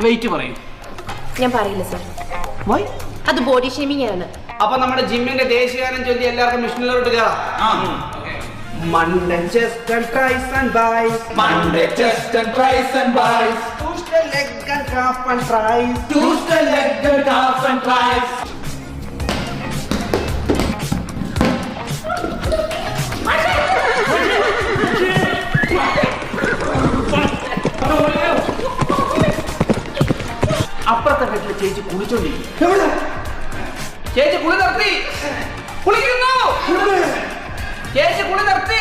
Wait പറയും. ഞാൻ പറയില്ല സർ. അത് ബോഡി ഷേമിംഗ് ആണ്. അപ്പൊ നമ്മുടെ ജിമ്മിന്റെ ദേശീയഗാനം ചൊല്ലി എല്ലാവർക്കും മിഷനിലോട്ട് കയറാം. Monday chest and tries and buys. Monday chest and tries and buys. Tuesday leg and calf and tries. Tuesday leg and calf and tries. അപ്പുറത്തെ വീട്ടിലെ ചേച്ചി കുളിച്ചോണ്ടിരിക്കും. ചേച്ചി കുളി നിർത്തി. കുളിക്കുന്നു. ചേച്ചി കുളി നിർത്തി.